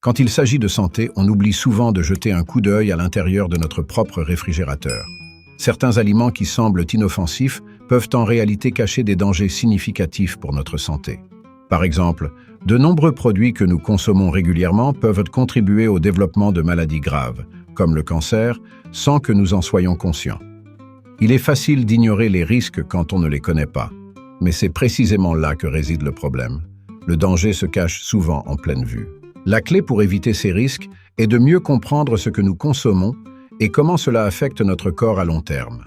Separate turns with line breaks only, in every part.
Quand il s'agit de santé, on oublie souvent de jeter un coup d'œil à l'intérieur de notre propre réfrigérateur. Certains aliments qui semblent inoffensifs peuvent en réalité cacher des dangers significatifs pour notre santé. Par exemple, de nombreux produits que nous consommons régulièrement peuvent contribuer au développement de maladies graves, comme le cancer, sans que nous en soyons conscients. Il est facile d'ignorer les risques quand on ne les connaît pas, mais c'est précisément là que réside le problème. Le danger se cache souvent en pleine vue. La clé pour éviter ces risques est de mieux comprendre ce que nous consommons et comment cela affecte notre corps à long terme.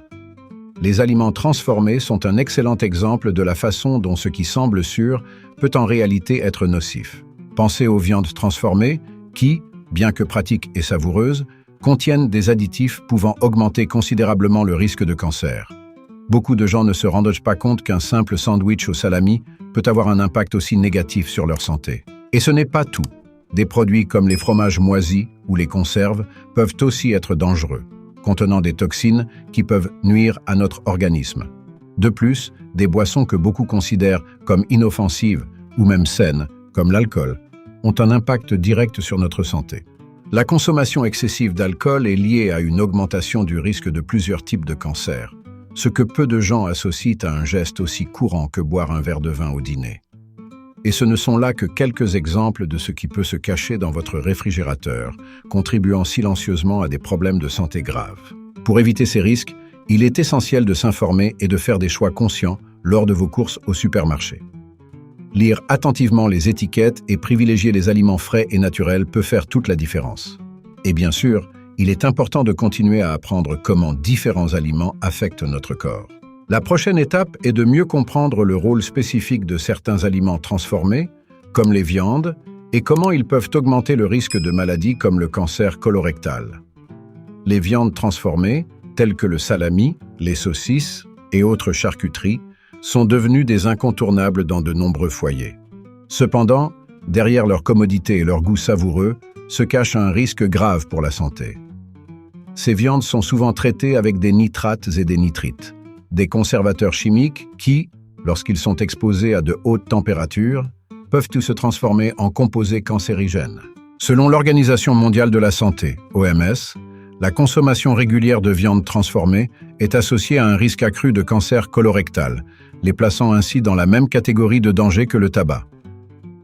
Les aliments transformés sont un excellent exemple de la façon dont ce qui semble sûr peut en réalité être nocif. Pensez aux viandes transformées qui, bien que pratiques et savoureuses, contiennent des additifs pouvant augmenter considérablement le risque de cancer. Beaucoup de gens ne se rendent pas compte qu'un simple sandwich au salami peut avoir un impact aussi négatif sur leur santé. Et ce n'est pas tout. Des produits comme les fromages moisis ou les conserves peuvent aussi être dangereux, contenant des toxines qui peuvent nuire à notre organisme. De plus, des boissons que beaucoup considèrent comme inoffensives ou même saines, comme l'alcool, ont un impact direct sur notre santé. La consommation excessive d'alcool est liée à une augmentation du risque de plusieurs types de cancers, ce que peu de gens associent à un geste aussi courant que boire un verre de vin au dîner. Et ce ne sont là que quelques exemples de ce qui peut se cacher dans votre réfrigérateur, contribuant silencieusement à des problèmes de santé graves. Pour éviter ces risques, il est essentiel de s'informer et de faire des choix conscients lors de vos courses au supermarché. Lire attentivement les étiquettes et privilégier les aliments frais et naturels peut faire toute la différence. Et bien sûr, il est important de continuer à apprendre comment différents aliments affectent notre corps. La prochaine étape est de mieux comprendre le rôle spécifique de certains aliments transformés, comme les viandes, et comment ils peuvent augmenter le risque de maladies comme le cancer colorectal. Les viandes transformées, telles que le salami, les saucisses et autres charcuteries, sont devenues des incontournables dans de nombreux foyers. Cependant, derrière leur commodité et leur goût savoureux, se cache un risque grave pour la santé. Ces viandes sont souvent traitées avec des nitrates et des nitrites, des conservateurs chimiques qui, lorsqu'ils sont exposés à de hautes températures, peuvent se transformer en composés cancérigènes. Selon l'Organisation mondiale de la santé, OMS, la consommation régulière de viande transformée est associée à un risque accru de cancer colorectal, les plaçant ainsi dans la même catégorie de danger que le tabac.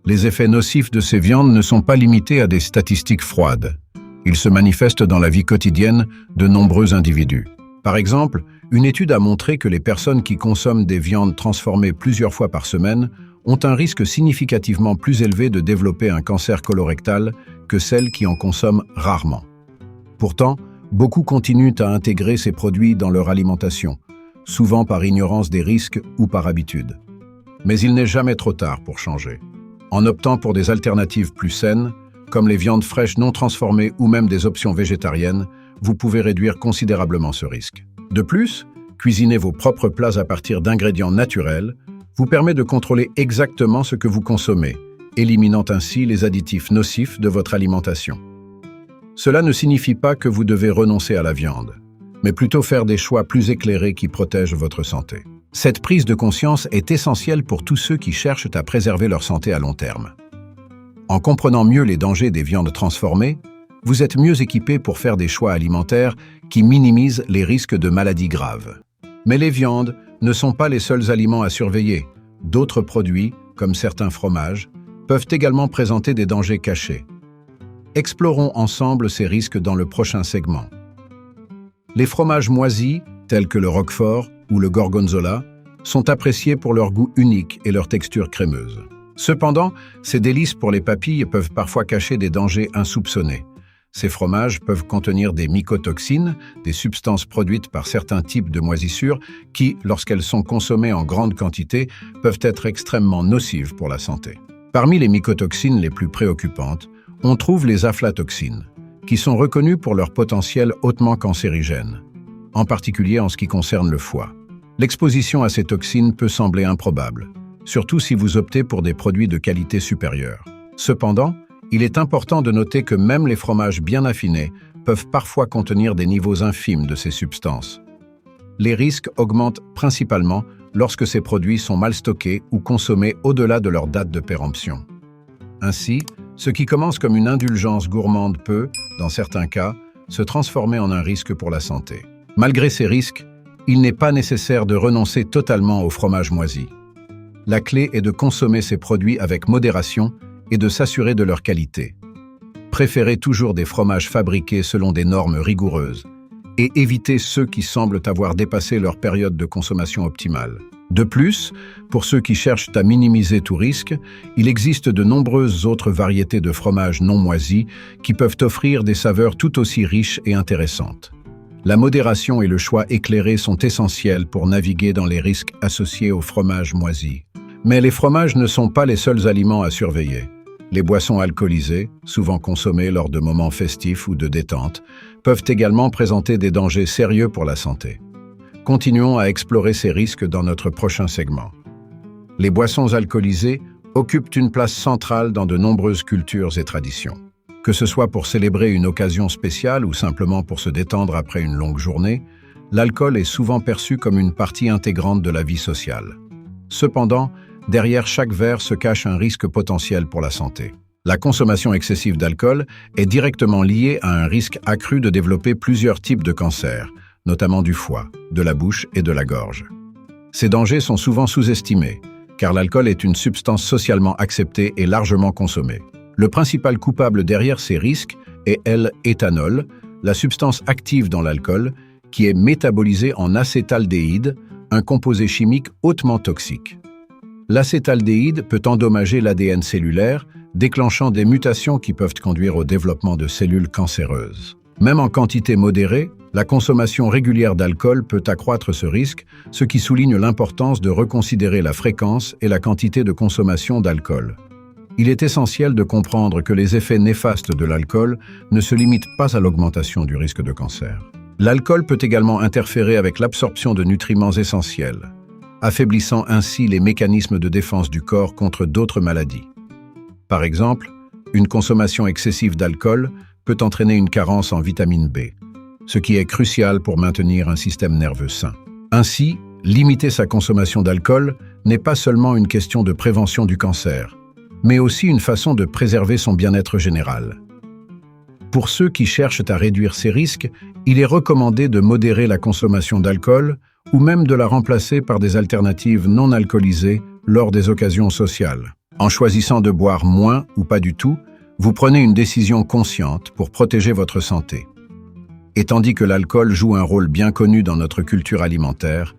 Les effets nocifs de ces viandes ne sont pas limités à des statistiques froides. Ils se manifestent dans la vie quotidienne de nombreux individus. Par exemple, une étude a montré que les personnes qui consomment des viandes transformées plusieurs fois par semaine ont un risque significativement plus élevé de développer un cancer colorectal que celles qui en consomment rarement. Pourtant, beaucoup continuent à intégrer ces produits dans leur alimentation, souvent par ignorance des risques ou par habitude. Mais il n'est jamais trop tard pour changer. En optant pour des alternatives plus saines, comme les viandes fraîches non transformées ou même des options végétariennes, vous pouvez réduire considérablement ce risque. De plus, cuisiner vos propres plats à partir d'ingrédients naturels vous permet de contrôler exactement ce que vous consommez, éliminant ainsi les additifs nocifs de votre alimentation. Cela ne signifie pas que vous devez renoncer à la viande, mais plutôt faire des choix plus éclairés qui protègent votre santé. Cette prise de conscience est essentielle pour tous ceux qui cherchent à préserver leur santé à long terme. En comprenant mieux les dangers des viandes transformées, vous êtes mieux équipé pour faire des choix alimentaires qui minimisent les risques de maladies graves. Mais les viandes ne sont pas les seuls aliments à surveiller. D'autres produits, comme certains fromages, peuvent également présenter des dangers cachés. Explorons ensemble ces risques dans le prochain segment. Les fromages moisis, tels que le roquefort ou le gorgonzola, sont appréciés pour leur goût unique et leur texture crémeuse. Cependant, ces délices pour les papilles peuvent parfois cacher des dangers insoupçonnés. Ces fromages peuvent contenir des mycotoxines, des substances produites par certains types de moisissures qui, lorsqu'elles sont consommées en grande quantité, peuvent être extrêmement nocives pour la santé. Parmi les mycotoxines les plus préoccupantes, on trouve les aflatoxines, qui sont reconnues pour leur potentiel hautement cancérigène, en particulier en ce qui concerne le foie. L'exposition à ces toxines peut sembler improbable, surtout si vous optez pour des produits de qualité supérieure. Cependant, il est important de noter que même les fromages bien affinés peuvent parfois contenir des niveaux infimes de ces substances. Les risques augmentent principalement lorsque ces produits sont mal stockés ou consommés au-delà de leur date de péremption. Ainsi, Ce qui commence comme une indulgence gourmande peut, dans certains cas, se transformer en un risque pour la santé. Malgré ces risques, il n'est pas nécessaire de renoncer totalement au fromage moisi. La clé est de consommer ces produits avec modération et de s'assurer de leur qualité. Préférez toujours des fromages fabriqués selon des normes rigoureuses et évitez ceux qui semblent avoir dépassé leur période de consommation optimale. De plus, pour ceux qui cherchent à minimiser tout risque, il existe de nombreuses autres variétés de fromages non moisis qui peuvent offrir des saveurs tout aussi riches et intéressantes. La modération et le choix éclairé sont essentiels pour naviguer dans les risques associés aux fromages moisis. Mais les fromages ne sont pas les seuls aliments à surveiller. Les boissons alcoolisées, souvent consommées lors de moments festifs ou de détente, peuvent également présenter des dangers sérieux pour la santé. Continuons à explorer ces risques dans notre prochain segment. Les boissons alcoolisées occupent une place centrale dans de nombreuses cultures et traditions. Que ce soit pour célébrer une occasion spéciale ou simplement pour se détendre après une longue journée, l'alcool est souvent perçu comme une partie intégrante de la vie sociale. Cependant, derrière chaque verre se cache un risque potentiel pour la santé. La consommation excessive d'alcool est directement liée à un risque accru de développer plusieurs types de cancers, notamment du foie, de la bouche et de la gorge. Ces dangers sont souvent sous-estimés, car l'alcool est une substance socialement acceptée et largement consommée. Le principal coupable derrière ces risques est l'éthanol, la substance active dans l'alcool, qui est métabolisée en acétaldéhyde, un composé chimique hautement toxique. L'acétaldéhyde peut endommager l'ADN cellulaire, déclenchant des mutations qui peuvent conduire au développement de cellules cancéreuses. Même en quantité modérée, la consommation régulière d'alcool peut accroître ce risque, ce qui souligne l'importance de reconsidérer la fréquence et la quantité de consommation d'alcool. Il est essentiel de comprendre que les effets néfastes de l'alcool ne se limitent pas à l'augmentation du risque de cancer. L'alcool peut également interférer avec l'absorption de nutriments essentiels, affaiblissant ainsi les mécanismes de défense du corps contre d'autres maladies. Par exemple, une consommation excessive d'alcool peut entraîner une carence en vitamine B, ce qui est crucial pour maintenir un système nerveux sain. Ainsi, limiter sa consommation d'alcool n'est pas seulement une question de prévention du cancer, mais aussi une façon de préserver son bien-être général. Pour ceux qui cherchent à réduire ces risques, il est recommandé de modérer la consommation d'alcool ou même de la remplacer par des alternatives non alcoolisées lors des occasions sociales. En choisissant de boire moins ou pas du tout, vous prenez une décision consciente pour protéger votre santé. Et tandis que l'alcool joue un rôle bien connu dans notre culture alimentaire,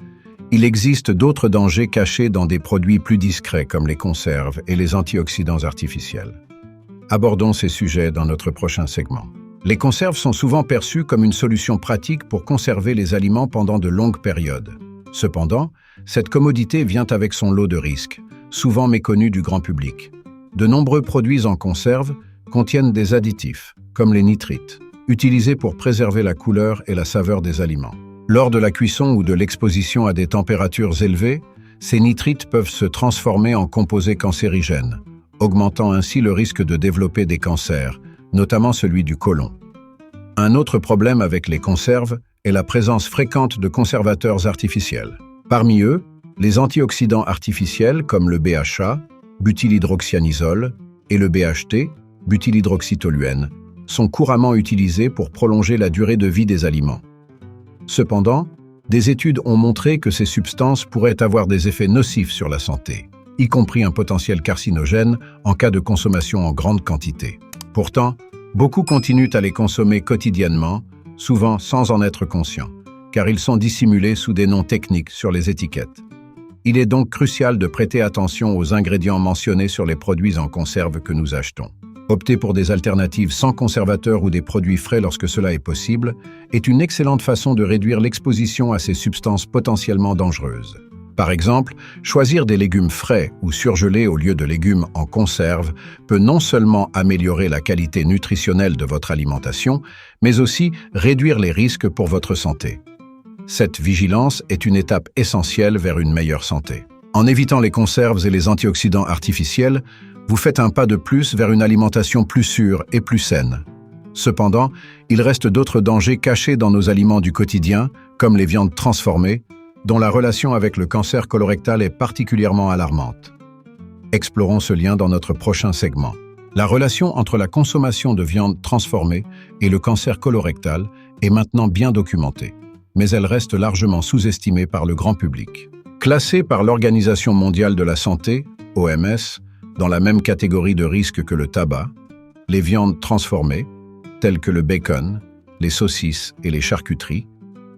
il existe d'autres dangers cachés dans des produits plus discrets comme les conserves et les antioxydants artificiels. Abordons ces sujets dans notre prochain segment. Les conserves sont souvent perçues comme une solution pratique pour conserver les aliments pendant de longues périodes. Cependant, cette commodité vient avec son lot de risques, souvent méconnus du grand public. De nombreux produits en conserve contiennent des additifs, comme les nitrites, utilisés pour préserver la couleur et la saveur des aliments. Lors de la cuisson ou de l'exposition à des températures élevées, ces nitrites peuvent se transformer en composés cancérigènes, augmentant ainsi le risque de développer des cancers, notamment celui du côlon. Un autre problème avec les conserves est la présence fréquente de conservateurs artificiels. Parmi eux, les antioxydants artificiels comme le BHA, butylhydroxyanisole, et le BHT, butylhydroxytoluène, sont couramment utilisés pour prolonger la durée de vie des aliments. Cependant, des études ont montré que ces substances pourraient avoir des effets nocifs sur la santé, y compris un potentiel carcinogène en cas de consommation en grande quantité. Pourtant, beaucoup continuent à les consommer quotidiennement, souvent sans en être conscients, car ils sont dissimulés sous des noms techniques sur les étiquettes. Il est donc crucial de prêter attention aux ingrédients mentionnés sur les produits en conserve que nous achetons. Opter pour des alternatives sans conservateur ou des produits frais lorsque cela est possible est une excellente façon de réduire l'exposition à ces substances potentiellement dangereuses. Par exemple, choisir des légumes frais ou surgelés au lieu de légumes en conserve peut non seulement améliorer la qualité nutritionnelle de votre alimentation, mais aussi réduire les risques pour votre santé. Cette vigilance est une étape essentielle vers une meilleure santé. En évitant les conserves et les antioxydants artificiels, vous faites un pas de plus vers une alimentation plus sûre et plus saine. Cependant, il reste d'autres dangers cachés dans nos aliments du quotidien, comme les viandes transformées, dont la relation avec le cancer colorectal est particulièrement alarmante. Explorons ce lien dans notre prochain segment. La relation entre la consommation de viande transformée et le cancer colorectal est maintenant bien documentée, mais elle reste largement sous-estimée par le grand public. Classée par l'Organisation mondiale de la santé, OMS, dans la même catégorie de risque que le tabac, les viandes transformées, telles que le bacon, les saucisses et les charcuteries,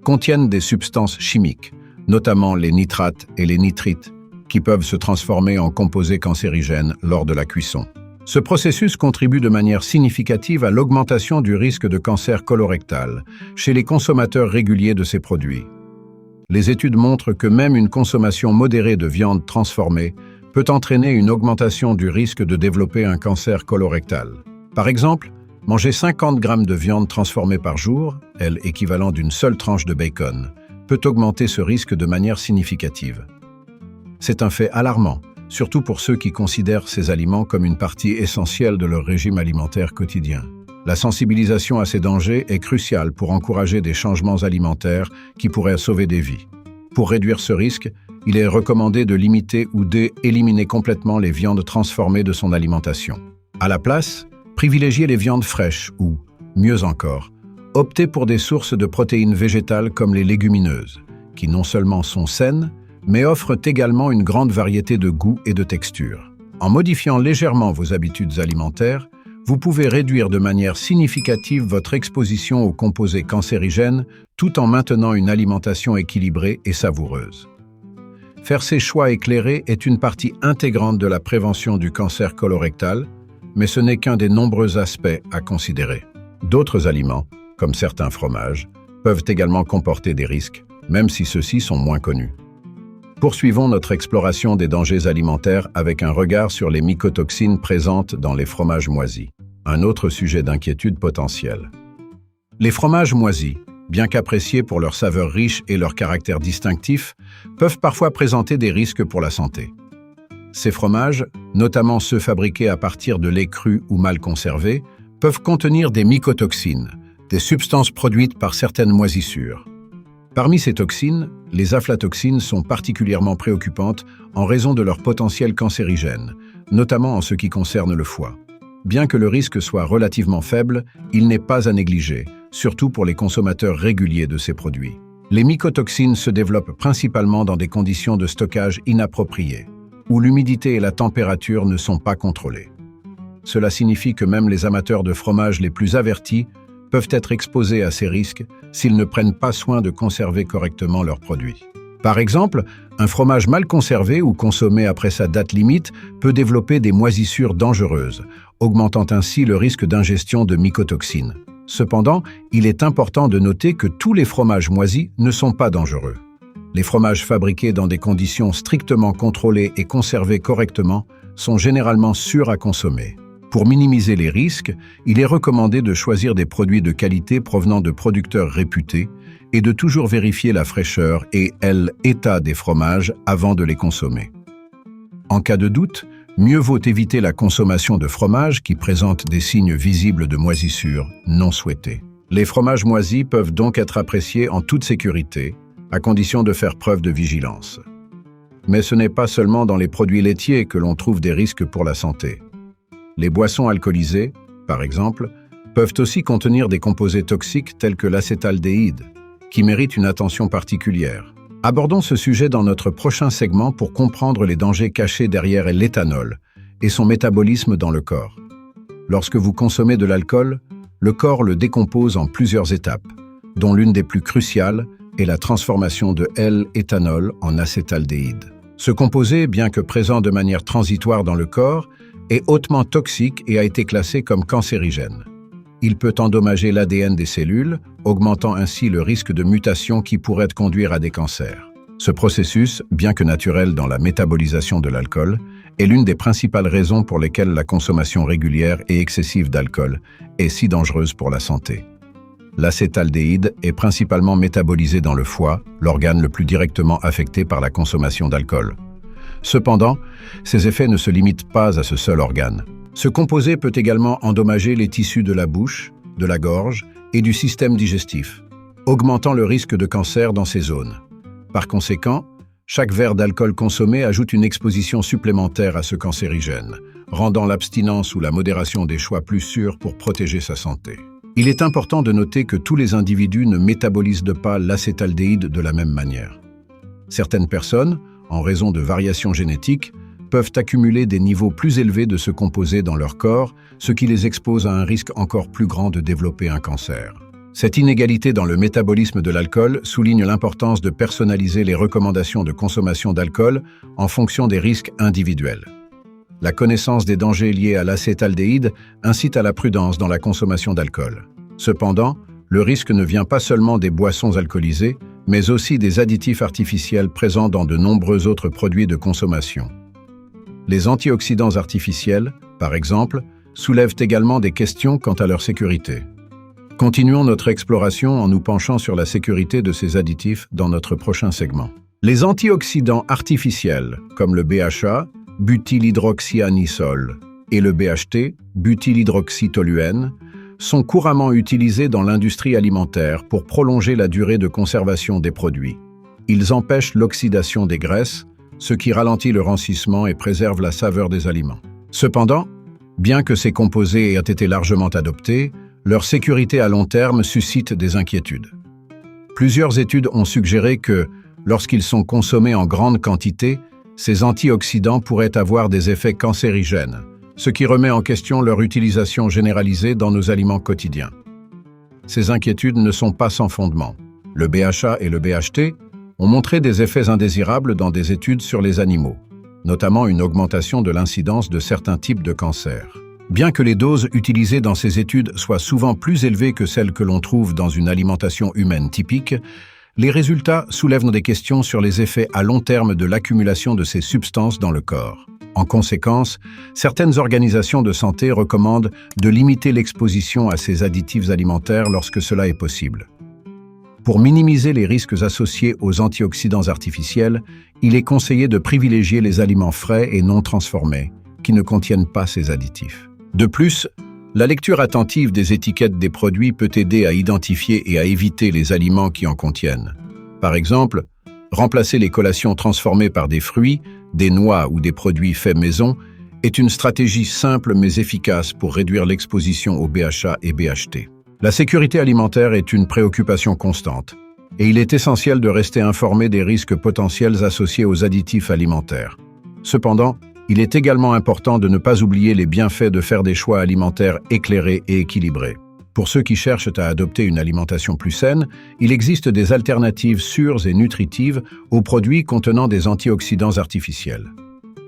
contiennent des substances chimiques, notamment les nitrates et les nitrites, qui peuvent se transformer en composés cancérigènes lors de la cuisson. Ce processus contribue de manière significative à l'augmentation du risque de cancer colorectal chez les consommateurs réguliers de ces produits. Les études montrent que même une consommation modérée de viande transformée peut entraîner une augmentation du risque de développer un cancer colorectal. Par exemple, manger 50 grammes de viande transformée par jour, elle équivalent d'une seule tranche de bacon, peut augmenter ce risque de manière significative. C'est un fait alarmant, surtout pour ceux qui considèrent ces aliments comme une partie essentielle de leur régime alimentaire quotidien. La sensibilisation à ces dangers est cruciale pour encourager des changements alimentaires qui pourraient sauver des vies. Pour réduire ce risque, il est recommandé de limiter ou d'éliminer complètement les viandes transformées de son alimentation. À la place, privilégiez les viandes fraîches ou, mieux encore, optez pour des sources de protéines végétales comme les légumineuses, qui non seulement sont saines, mais offrent également une grande variété de goûts et de textures. En modifiant légèrement vos habitudes alimentaires, vous pouvez réduire de manière significative votre exposition aux composés cancérigènes tout en maintenant une alimentation équilibrée et savoureuse. Faire ces choix éclairés est une partie intégrante de la prévention du cancer colorectal, mais ce n'est qu'un des nombreux aspects à considérer. D'autres aliments, comme certains fromages, peuvent également comporter des risques, même si ceux-ci sont moins connus. Poursuivons notre exploration des dangers alimentaires avec un regard sur les mycotoxines présentes dans les fromages moisis, un autre sujet d'inquiétude potentielle. Les fromages moisis, bien qu'appréciés pour leur saveur riche et leur caractère distinctif, peuvent parfois présenter des risques pour la santé. Ces fromages, notamment ceux fabriqués à partir de lait cru ou mal conservé, peuvent contenir des mycotoxines, des substances produites par certaines moisissures. Parmi ces toxines, les aflatoxines sont particulièrement préoccupantes en raison de leur potentiel cancérigène, notamment en ce qui concerne le foie. Bien que le risque soit relativement faible, il n'est pas à négliger, surtout pour les consommateurs réguliers de ces produits. Les mycotoxines se développent principalement dans des conditions de stockage inappropriées, où l'humidité et la température ne sont pas contrôlées. Cela signifie que même les amateurs de fromage les plus avertis peuvent être exposés à ces risques s'ils ne prennent pas soin de conserver correctement leurs produits. Par exemple, un fromage mal conservé ou consommé après sa date limite peut développer des moisissures dangereuses, augmentant ainsi le risque d'ingestion de mycotoxines. Cependant, il est important de noter que tous les fromages moisis ne sont pas dangereux. Les fromages fabriqués dans des conditions strictement contrôlées et conservés correctement sont généralement sûrs à consommer. Pour minimiser les risques, il est recommandé de choisir des produits de qualité provenant de producteurs réputés et de toujours vérifier la fraîcheur et l'état des fromages avant de les consommer. En cas de doute, mieux vaut éviter la consommation de fromages qui présentent des signes visibles de moisissure non souhaités. Les fromages moisis peuvent donc être appréciés en toute sécurité, à condition de faire preuve de vigilance. Mais ce n'est pas seulement dans les produits laitiers que l'on trouve des risques pour la santé. Les boissons alcoolisées, par exemple, peuvent aussi contenir des composés toxiques tels que l'acétaldéhyde, qui méritent une attention particulière. Abordons ce sujet dans notre prochain segment pour comprendre les dangers cachés derrière l'éthanol et son métabolisme dans le corps. Lorsque vous consommez de l'alcool, le corps le décompose en plusieurs étapes, dont l'une des plus cruciales est la transformation de l'éthanol en acétaldéhyde. Ce composé, bien que présent de manière transitoire dans le corps, est hautement toxique et a été classé comme cancérigène. Il peut endommager l'ADN des cellules, augmentant ainsi le risque de mutation qui pourrait conduire à des cancers. Ce processus, bien que naturel dans la métabolisation de l'alcool, est l'une des principales raisons pour lesquelles la consommation régulière et excessive d'alcool est si dangereuse pour la santé. L'acétaldéhyde est principalement métabolisé dans le foie, l'organe le plus directement affecté par la consommation d'alcool. Cependant, ces effets ne se limitent pas à ce seul organe. Ce composé peut également endommager les tissus de la bouche, de la gorge et du système digestif, augmentant le risque de cancer dans ces zones. Par conséquent, Chaque verre d'alcool consommé ajoute une exposition supplémentaire à ce cancérigène, rendant l'abstinence ou la modération des choix plus sûrs pour protéger sa santé. Il est important de noter que tous les individus ne métabolisent pas l'acétaldéhyde de la même manière. Certaines personnes, en raison de variations génétiques, peuvent accumuler des niveaux plus élevés de ce composé dans leur corps, ce qui les expose à un risque encore plus grand de développer un cancer. Cette inégalité dans le métabolisme de l'alcool souligne l'importance de personnaliser les recommandations de consommation d'alcool en fonction des risques individuels. La connaissance des dangers liés à l'acétaldéhyde incite à la prudence dans la consommation d'alcool. Cependant, le risque ne vient pas seulement des boissons alcoolisées, mais aussi des additifs artificiels présents dans de nombreux autres produits de consommation. Les antioxydants artificiels, par exemple, soulèvent également des questions quant à leur sécurité. Continuons notre exploration en nous penchant sur la sécurité de ces additifs dans notre prochain segment. Les antioxydants artificiels, comme le BHA, butylhydroxyanisole, et le BHT, butylhydroxytoluène, sont couramment utilisés dans l'industrie alimentaire pour prolonger la durée de conservation des produits. Ils empêchent l'oxydation des graisses, ce qui ralentit le rancissement et préserve la saveur des aliments. Cependant, bien que ces composés aient été largement adoptés, leur sécurité à long terme suscite des inquiétudes. Plusieurs études ont suggéré que, lorsqu'ils sont consommés en grande quantité, ces antioxydants pourraient avoir des effets cancérigènes, ce qui remet en question leur utilisation généralisée dans nos aliments quotidiens. Ces inquiétudes ne sont pas sans fondement. Le BHA et le BHT ont montré des effets indésirables dans des études sur les animaux, notamment une augmentation de l'incidence de certains types de cancers. Bien que les doses utilisées dans ces études soient souvent plus élevées que celles que l'on trouve dans une alimentation humaine typique, les résultats soulèvent des questions sur les effets à long terme de l'accumulation de ces substances dans le corps. En conséquence, certaines organisations de santé recommandent de limiter l'exposition à ces additifs alimentaires lorsque cela est possible. Pour minimiser les risques associés aux antioxydants artificiels, il est conseillé de privilégier les aliments frais et non transformés, qui ne contiennent pas ces additifs. De plus, la lecture attentive des étiquettes des produits peut aider à identifier et à éviter les aliments qui en contiennent. Par exemple, remplacer les collations transformées par des fruits, des noix ou des produits faits maison est une stratégie simple mais efficace pour réduire l'exposition au BHA et BHT. La sécurité alimentaire est une préoccupation constante, et il est essentiel de rester informé des risques potentiels associés aux additifs alimentaires. Cependant, il est également important de ne pas oublier les bienfaits de faire des choix alimentaires éclairés et équilibrés. Pour ceux qui cherchent à adopter une alimentation plus saine, il existe des alternatives sûres et nutritives aux produits contenant des antioxydants artificiels.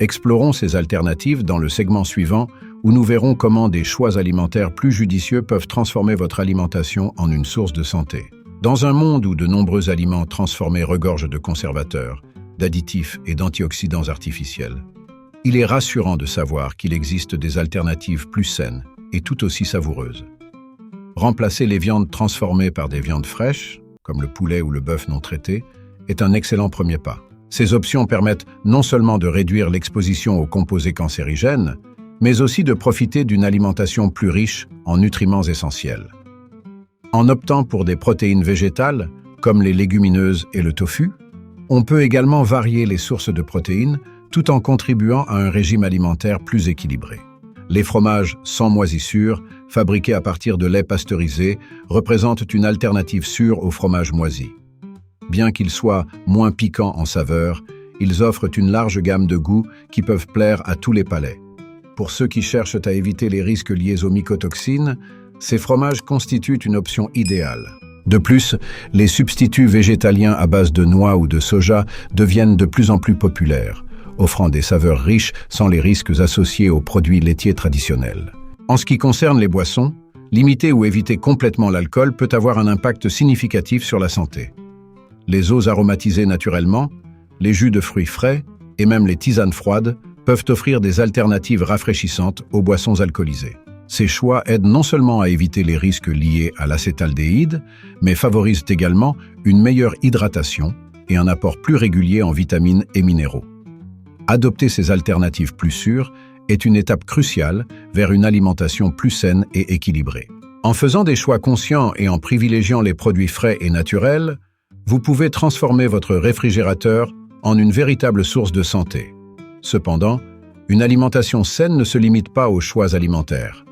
Explorons ces alternatives dans le segment suivant, où nous verrons comment des choix alimentaires plus judicieux peuvent transformer votre alimentation en une source de santé. Dans un monde où de nombreux aliments transformés regorgent de conservateurs, d'additifs et d'antioxydants artificiels, il est rassurant de savoir qu'il existe des alternatives plus saines et tout aussi savoureuses. Remplacer les viandes transformées par des viandes fraîches, comme le poulet ou le bœuf non traité, est un excellent premier pas. Ces options permettent non seulement de réduire l'exposition aux composés cancérigènes, mais aussi de profiter d'une alimentation plus riche en nutriments essentiels. En optant pour des protéines végétales, comme les légumineuses et le tofu, on peut également varier les sources de protéines tout en contribuant à un régime alimentaire plus équilibré. Les fromages sans moisissure, fabriqués à partir de lait pasteurisé, représentent une alternative sûre aux fromages moisis. Bien qu'ils soient moins piquants en saveur, ils offrent une large gamme de goûts qui peuvent plaire à tous les palais. Pour ceux qui cherchent à éviter les risques liés aux mycotoxines, ces fromages constituent une option idéale. De plus, les substituts végétaliens à base de noix ou de soja deviennent de plus en plus populaires, offrant des saveurs riches sans les risques associés aux produits laitiers traditionnels. En ce qui concerne les boissons, limiter ou éviter complètement l'alcool peut avoir un impact significatif sur la santé. Les eaux aromatisées naturellement, les jus de fruits frais et même les tisanes froides peuvent offrir des alternatives rafraîchissantes aux boissons alcoolisées. Ces choix aident non seulement à éviter les risques liés à l'acétaldéhyde, mais favorisent également une meilleure hydratation et un apport plus régulier en vitamines et minéraux. Adopter ces alternatives plus sûres est une étape cruciale vers une alimentation plus saine et équilibrée. En faisant des choix conscients et en privilégiant les produits frais et naturels, vous pouvez transformer votre réfrigérateur en une véritable source de santé. Cependant, une alimentation saine ne se limite pas aux choix alimentaires.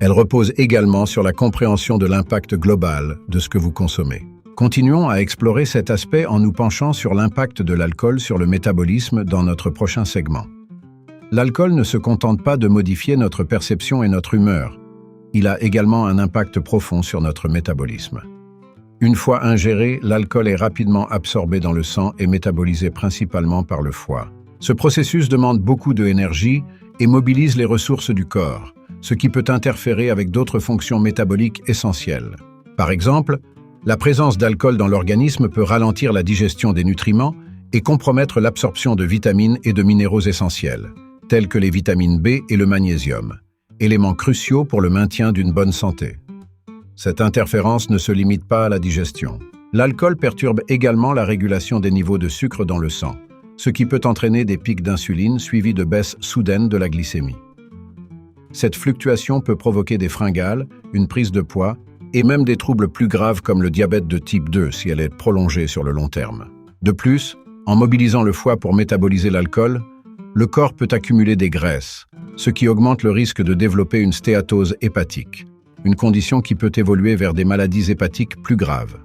Elle repose également sur la compréhension de l'impact global de ce que vous consommez. Continuons à explorer cet aspect en nous penchant sur l'impact de l'alcool sur le métabolisme dans notre prochain segment. L'alcool ne se contente pas de modifier notre perception et notre humeur. Il a également un impact profond sur notre métabolisme. Une fois ingéré, l'alcool est rapidement absorbé dans le sang et métabolisé principalement par le foie. Ce processus demande beaucoup d'énergie et mobilise les ressources du corps, ce qui peut interférer avec d'autres fonctions métaboliques essentielles. Par exemple, la présence d'alcool dans l'organisme peut ralentir la digestion des nutriments et compromettre l'absorption de vitamines et de minéraux essentiels, tels que les vitamines B et le magnésium, éléments cruciaux pour le maintien d'une bonne santé. Cette interférence ne se limite pas à la digestion. L'alcool perturbe également la régulation des niveaux de sucre dans le sang, ce qui peut entraîner des pics d'insuline suivis de baisses soudaines de la glycémie. Cette fluctuation peut provoquer des fringales, une prise de poids et même des troubles plus graves comme le diabète de type 2 si elle est prolongée sur le long terme. De plus, en mobilisant le foie pour métaboliser l'alcool, le corps peut accumuler des graisses, ce qui augmente le risque de développer une stéatose hépatique, une condition qui peut évoluer vers des maladies hépatiques plus graves.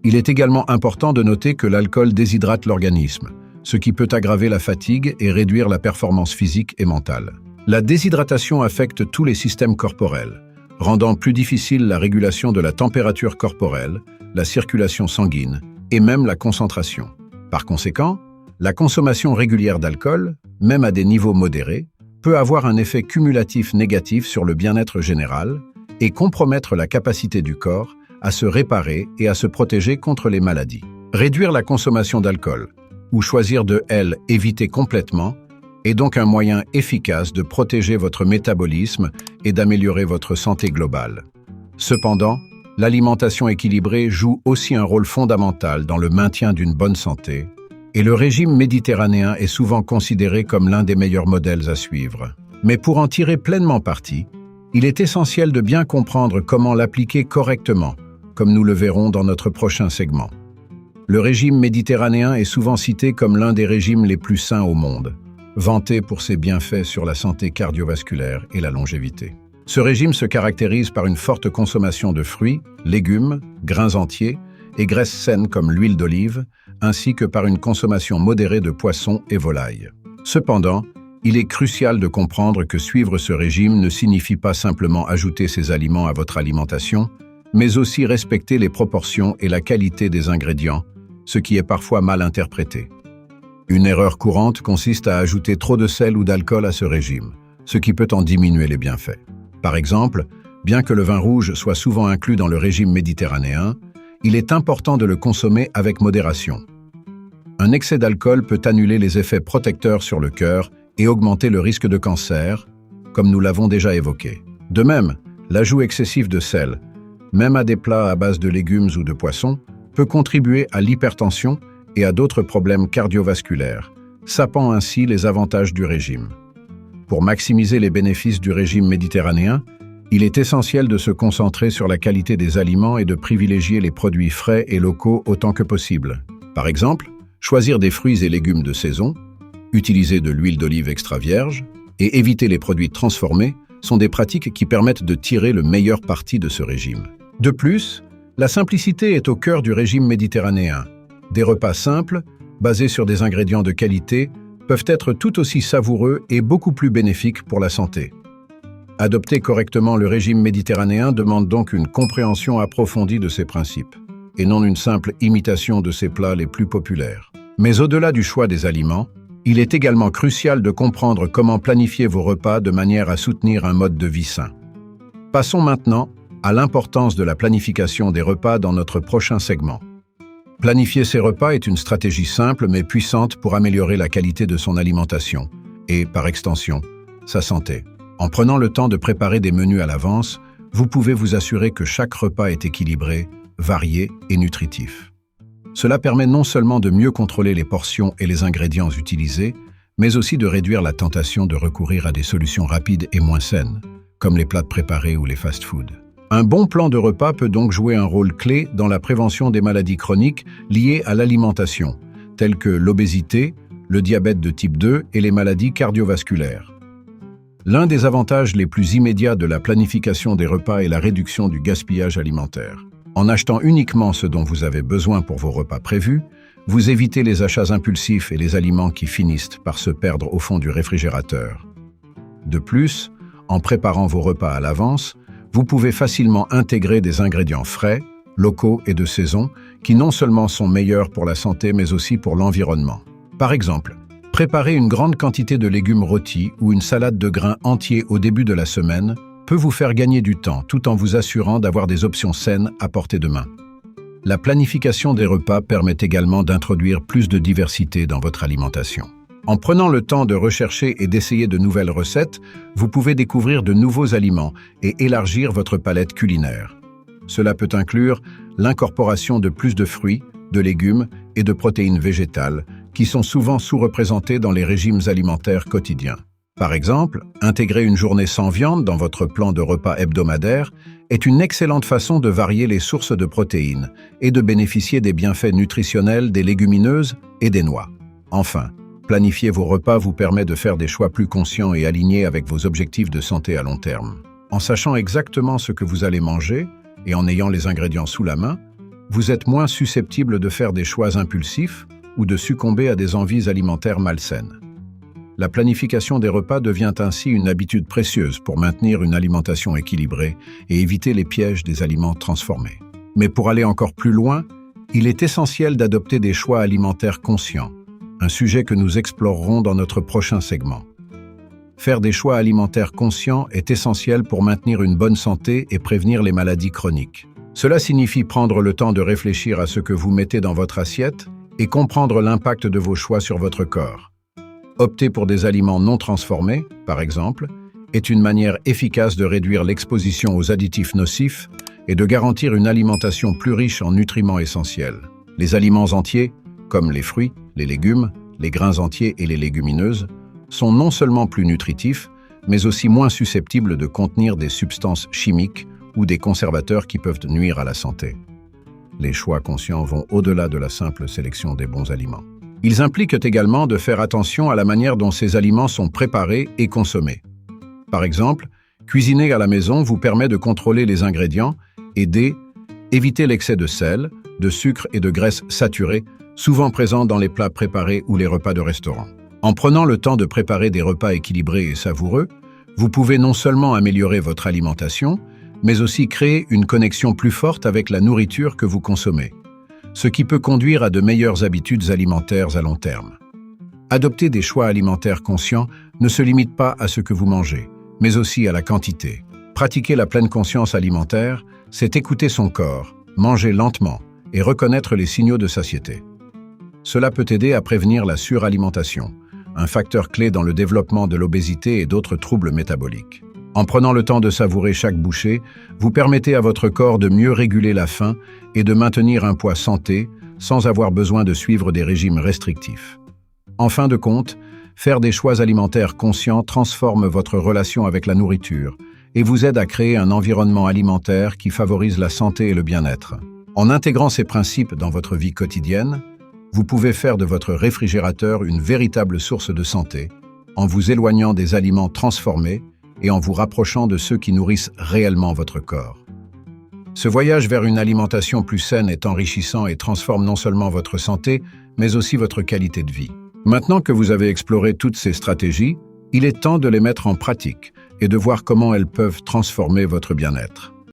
Il est également important de noter que l'alcool déshydrate l'organisme, ce qui peut aggraver la fatigue et réduire la performance physique et mentale. La déshydratation affecte tous les systèmes corporels, rendant plus difficile la régulation de la température corporelle, la circulation sanguine et même la concentration. Par conséquent, la consommation régulière d'alcool, même à des niveaux modérés, peut avoir un effet cumulatif négatif sur le bien-être général et compromettre la capacité du corps à se réparer et à se protéger contre les maladies. Réduire la consommation d'alcool, ou choisir de éviter complètement, est donc un moyen efficace de protéger votre métabolisme et d'améliorer votre santé globale. Cependant, l'alimentation équilibrée joue aussi un rôle fondamental dans le maintien d'une bonne santé, et le régime méditerranéen est souvent considéré comme l'un des meilleurs modèles à suivre. Mais pour en tirer pleinement parti, il est essentiel de bien comprendre comment l'appliquer correctement, comme nous le verrons dans notre prochain segment. Le régime méditerranéen est souvent cité comme l'un des régimes les plus sains au monde, vanté pour ses bienfaits sur la santé cardiovasculaire et la longévité. Ce régime se caractérise par une forte consommation de fruits, légumes, grains entiers et graisses saines comme l'huile d'olive, ainsi que par une consommation modérée de poissons et volailles. Cependant, il est crucial de comprendre que suivre ce régime ne signifie pas simplement ajouter ces aliments à votre alimentation, mais aussi respecter les proportions et la qualité des ingrédients, ce qui est parfois mal interprété. Une erreur courante consiste à ajouter trop de sel ou d'alcool à ce régime, ce qui peut en diminuer les bienfaits. Par exemple, bien que le vin rouge soit souvent inclus dans le régime méditerranéen, il est important de le consommer avec modération. Un excès d'alcool peut annuler les effets protecteurs sur le cœur et augmenter le risque de cancer, comme nous l'avons déjà évoqué. De même, l'ajout excessif de sel, même à des plats à base de légumes ou de poissons, peut contribuer à l'hypertension et à d'autres problèmes cardiovasculaires, sapant ainsi les avantages du régime. Pour maximiser les bénéfices du régime méditerranéen, il est essentiel de se concentrer sur la qualité des aliments et de privilégier les produits frais et locaux autant que possible. Par exemple, choisir des fruits et légumes de saison, utiliser de l'huile d'olive extra vierge et éviter les produits transformés sont des pratiques qui permettent de tirer le meilleur parti de ce régime. De plus, la simplicité est au cœur du régime méditerranéen. Des repas simples, basés sur des ingrédients de qualité, peuvent être tout aussi savoureux et beaucoup plus bénéfiques pour la santé. Adopter correctement le régime méditerranéen demande donc une compréhension approfondie de ses principes, et non une simple imitation de ses plats les plus populaires. Mais au-delà du choix des aliments, il est également crucial de comprendre comment planifier vos repas de manière à soutenir un mode de vie sain. Passons maintenant à l'importance de la planification des repas dans notre prochain segment. Planifier ses repas est une stratégie simple mais puissante pour améliorer la qualité de son alimentation et, par extension, sa santé. En prenant le temps de préparer des menus à l'avance, vous pouvez vous assurer que chaque repas est équilibré, varié et nutritif. Cela permet non seulement de mieux contrôler les portions et les ingrédients utilisés, mais aussi de réduire la tentation de recourir à des solutions rapides et moins saines, comme les plats préparés ou les fast-foods. Un bon plan de repas peut donc jouer un rôle clé dans la prévention des maladies chroniques liées à l'alimentation, telles que l'obésité, le diabète de type 2 et les maladies cardiovasculaires. L'un des avantages les plus immédiats de la planification des repas est la réduction du gaspillage alimentaire. En achetant uniquement ce dont vous avez besoin pour vos repas prévus, vous évitez les achats impulsifs et les aliments qui finissent par se perdre au fond du réfrigérateur. De plus, en préparant vos repas à l'avance, vous pouvez facilement intégrer des ingrédients frais, locaux et de saison qui non seulement sont meilleurs pour la santé mais aussi pour l'environnement. Par exemple, préparer une grande quantité de légumes rôtis ou une salade de grains entiers au début de la semaine peut vous faire gagner du temps tout en vous assurant d'avoir des options saines à portée de main. La planification des repas permet également d'introduire plus de diversité dans votre alimentation. En prenant le temps de rechercher et d'essayer de nouvelles recettes, vous pouvez découvrir de nouveaux aliments et élargir votre palette culinaire. Cela peut inclure l'incorporation de plus de fruits, de légumes et de protéines végétales qui sont souvent sous-représentés dans les régimes alimentaires quotidiens. Par exemple, intégrer une journée sans viande dans votre plan de repas hebdomadaire est une excellente façon de varier les sources de protéines et de bénéficier des bienfaits nutritionnels des légumineuses et des noix. Enfin, planifier vos repas vous permet de faire des choix plus conscients et alignés avec vos objectifs de santé à long terme. En sachant exactement ce que vous allez manger et en ayant les ingrédients sous la main, vous êtes moins susceptible de faire des choix impulsifs ou de succomber à des envies alimentaires malsaines. La planification des repas devient ainsi une habitude précieuse pour maintenir une alimentation équilibrée et éviter les pièges des aliments transformés. Mais pour aller encore plus loin, il est essentiel d'adopter des choix alimentaires conscients, un sujet que nous explorerons dans notre prochain segment. Faire des choix alimentaires conscients est essentiel pour maintenir une bonne santé et prévenir les maladies chroniques. Cela signifie prendre le temps de réfléchir à ce que vous mettez dans votre assiette et comprendre l'impact de vos choix sur votre corps. Opter pour des aliments non transformés, par exemple, est une manière efficace de réduire l'exposition aux additifs nocifs et de garantir une alimentation plus riche en nutriments essentiels. Les aliments entiers, comme les fruits, les légumes, les grains entiers et les légumineuses, sont non seulement plus nutritifs, mais aussi moins susceptibles de contenir des substances chimiques ou des conservateurs qui peuvent nuire à la santé. Les choix conscients vont au-delà de la simple sélection des bons aliments. Ils impliquent également de faire attention à la manière dont ces aliments sont préparés et consommés. Par exemple, cuisiner à la maison vous permet de contrôler les ingrédients et éviter l'excès de sel, de sucre et de graisse saturée, souvent présents dans les plats préparés ou les repas de restaurant. En prenant le temps de préparer des repas équilibrés et savoureux, vous pouvez non seulement améliorer votre alimentation, mais aussi créer une connexion plus forte avec la nourriture que vous consommez, ce qui peut conduire à de meilleures habitudes alimentaires à long terme. Adopter des choix alimentaires conscients ne se limite pas à ce que vous mangez, mais aussi à la quantité. Pratiquer la pleine conscience alimentaire, c'est écouter son corps, manger lentement et reconnaître les signaux de satiété. Cela peut aider à prévenir la suralimentation, un facteur clé dans le développement de l'obésité et d'autres troubles métaboliques. En prenant le temps de savourer chaque bouchée, vous permettez à votre corps de mieux réguler la faim et de maintenir un poids santé sans avoir besoin de suivre des régimes restrictifs. En fin de compte, faire des choix alimentaires conscients transforme votre relation avec la nourriture et vous aide à créer un environnement alimentaire qui favorise la santé et le bien-être. En intégrant ces principes dans votre vie quotidienne, vous pouvez faire de votre réfrigérateur une véritable source de santé, en vous éloignant des aliments transformés et en vous rapprochant de ceux qui nourrissent réellement votre corps. Ce voyage vers une alimentation plus saine est enrichissant et transforme non seulement votre santé, mais aussi votre qualité de vie. Maintenant que vous avez exploré toutes ces stratégies, il est temps de les mettre en pratique et de voir comment elles peuvent transformer votre bien-être.